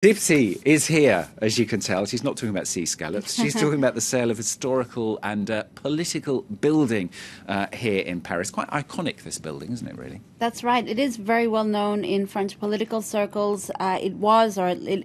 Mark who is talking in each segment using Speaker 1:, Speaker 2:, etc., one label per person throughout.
Speaker 1: Dipsy is here, as you can tell. She's not talking about sea scallops. She's talking about the sale of historical and political building here in Paris. Quite iconic, this building, isn't it, really?
Speaker 2: That's right. It is very well known in French political circles. It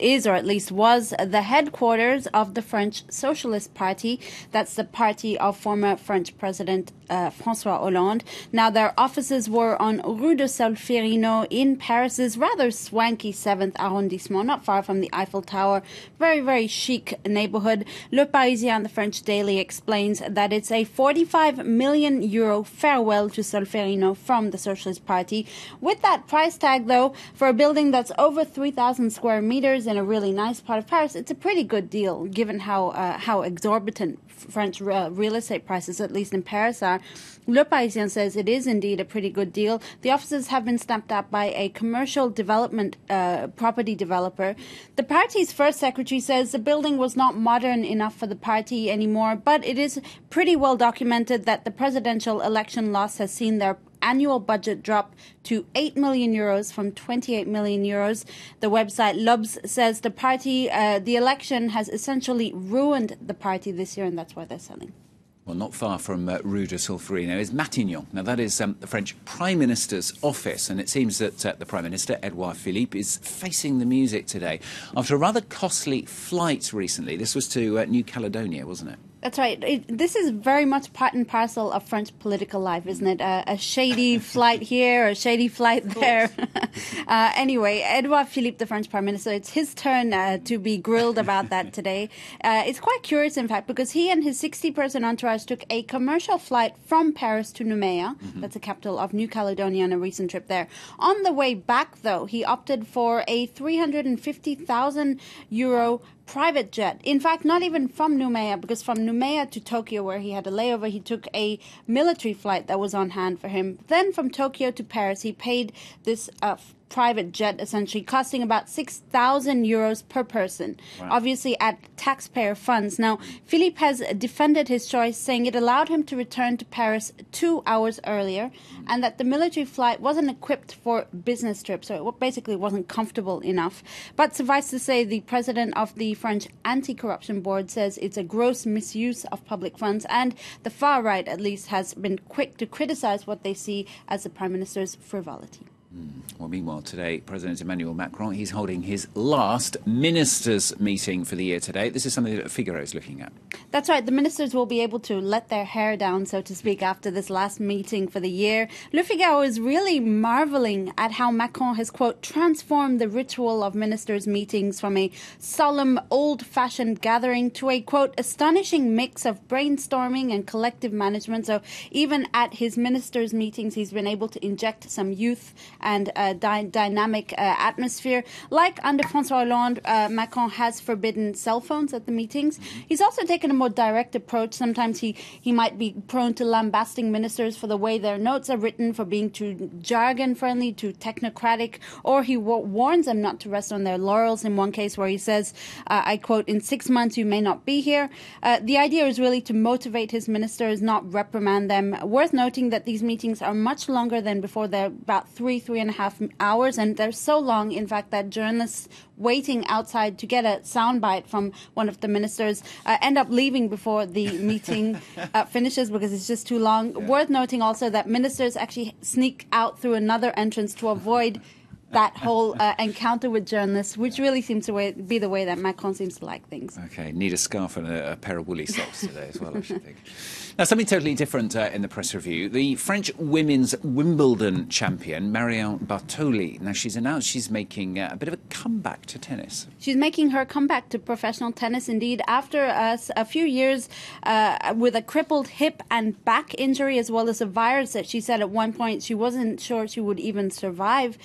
Speaker 2: is, or at least was, the headquarters of the French Socialist Party. That's the party of former French President François Hollande. Now, their offices were on Rue de Solferino in Paris's rather swanky 7th arrondissement, not far from the Eiffel Tower. Very, very chic neighborhood. Le Parisien, the French daily, explains that it's a 45 million euro farewell to Solferino from the Socialist Party. With that price tag, though, for a building that's over 3,000 square meters in a really nice part of Paris, it's a pretty good deal, given how exorbitant French real estate prices, at least in Paris, are. Le Parisien says it is indeed a pretty good deal. The offices have been stamped up by a commercial development property developer. The party's first secretary says the building was not modern enough for the party anymore, but it is pretty well documented that the presidential election loss has seen their annual budget drop to 8 million euros from 28 million euros. The website Lobs says the election has essentially ruined the party this year, and that's why they're selling.
Speaker 1: Well, not far from Rue de Solferino is Matignon. Now, that is the French Prime Minister's office, and it seems that the Prime Minister, Edouard Philippe, is facing the music today after a rather costly flight recently. This was to New Caledonia, wasn't it?
Speaker 2: That's right. This is very much part and parcel of French political life, isn't it? A shady flight here, a shady flight there. Anyway, Edouard Philippe, the French Prime Minister, it's his turn to be grilled about that today. It's quite curious, in fact, because he and his 60-person entourage took a commercial flight from Paris to Nouméa. That's the capital of New Caledonia, on a recent trip there. On the way back, though, he opted for a 350,000 euro private jet. In fact, not even from Nouméa, because from Nouméa to Tokyo, where he had a layover, he took a military flight that was on hand for him. Then from Tokyo to Paris, he paid this private jet, essentially costing about 6,000 euros per person, wow. Obviously at taxpayer funds. Now, Philippe has defended his choice, saying it allowed him to return to Paris 2 hours earlier, and that the military flight wasn't equipped for business trips, so it basically wasn't comfortable enough. But suffice to say, the president of the French Anti-Corruption Board says it's a gross misuse of public funds, and the far right, at least, has been quick to criticize what they see as the Prime Minister's frivolity.
Speaker 1: Well, meanwhile, today, President Emmanuel Macron, he's holding his last ministers' meeting for the year today. This is something that Figaro is looking at.
Speaker 2: That's right. The ministers will be able to let their hair down, so to speak, after this last meeting for the year. Le Figaro is really marveling at how Macron has, quote, transformed the ritual of ministers' meetings from a solemn, old-fashioned gathering to a, quote, astonishing mix of brainstorming and collective management. So even at his ministers' meetings, he's been able to inject some youth and dynamic atmosphere. Like under François Hollande, Macron has forbidden cell phones at the meetings. He's also taken a more direct approach. Sometimes he might be prone to lambasting ministers for the way their notes are written, for being too jargon-friendly, too technocratic, or he warns them not to rest on their laurels in one case where he says, I quote, "In 6 months you may not be here." The idea is really to motivate his ministers, not reprimand them. Worth noting that these meetings are much longer than before. They're about 3.5 hours, and they're so long, in fact, that journalists waiting outside to get a soundbite from one of the ministers end up leaving before the meeting finishes because it's just too long. Yeah. Worth noting also that ministers actually sneak out through another entrance to avoid that whole encounter with journalists, which really seems to be the way that Macron seems to like things.
Speaker 1: OK, need a scarf and a pair of woolly socks today as well, I should think. Now, something totally different in the press review. The French women's Wimbledon champion, Marion Bartoli. Now, she's announced she's making a bit of a comeback to tennis.
Speaker 2: She's making her comeback to professional tennis, indeed, after a few years with a crippled hip and back injury, as well as a virus that she said at one point she wasn't sure she would even survive.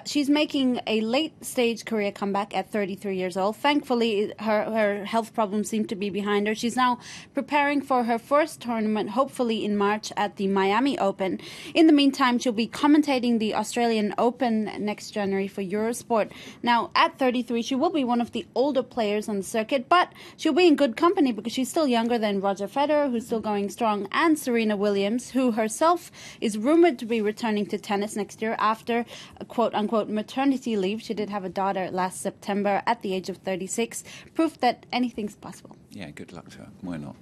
Speaker 2: She's making a late-stage career comeback at 33 years old. Thankfully, her health problems seem to be behind her. She's now preparing for her first tournament, hopefully in March, at the Miami Open. In the meantime, she'll be commentating the Australian Open next January for Eurosport. Now, at 33, she will be one of the older players on the circuit, but she'll be in good company because she's still younger than Roger Federer, who's still going strong, and Serena Williams, who herself is rumored to be returning to tennis next year after, quote-unquote, quote, maternity leave. She did have a daughter last September at the age of 36. Proof that anything's possible.
Speaker 1: Yeah, good luck to her. Why not?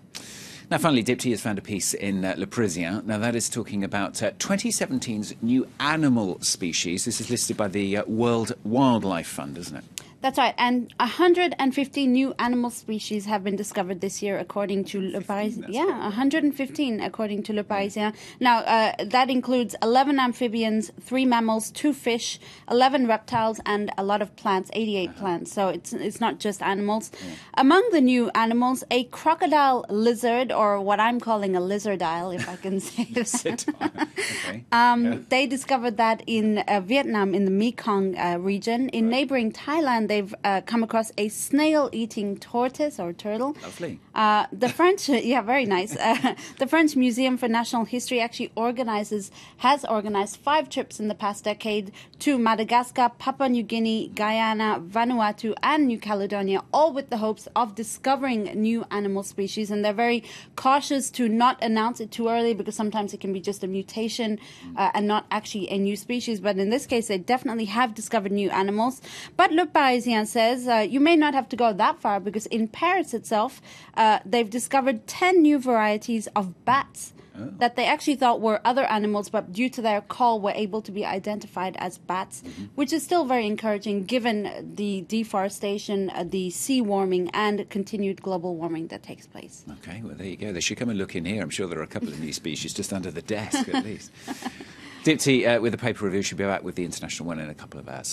Speaker 1: Now, finally, Dipti has found a piece in Le Parisien. Now, that is talking about 2017's new animal species. This is listed by the World Wildlife Fund, isn't it?
Speaker 2: That's right. And 150 new animal species have been discovered this year, according to Le Parisien. Yeah, 115, according to Le Parisien. Now, that includes 11 amphibians, 3 mammals, 2 fish, 11 reptiles, and a lot of plants, 88 plants. So it's not just animals. Yeah. Among the new animals, a crocodile lizard, or what I'm calling a lizardile, if I can say that. Okay. They discovered that in Vietnam, in the Mekong region. In neighboring Thailand, they've come across a snail-eating tortoise or turtle.
Speaker 1: Lovely.
Speaker 2: The French, yeah, very nice. The French Museum for National History actually has organized 5 trips in the past decade to Madagascar, Papua New Guinea, Guyana, Vanuatu, and New Caledonia, all with the hopes of discovering new animal species. And they're very cautious to not announce it too early because sometimes it can be just a mutation and not actually a new species. But in this case, they definitely have discovered new animals. But Le Parisien says you may not have to go that far because in Paris itself, they've discovered 10 new varieties of bats that they actually thought were other animals, but due to their call were able to be identified as bats, which is still very encouraging given the deforestation, the sea warming, and continued global warming that takes place.
Speaker 1: Okay, well, there you go. They should come and look in here. I'm sure there are a couple of new species just under the desk, at least. Dipti, with the paper review, should be back with the international one in a couple of hours.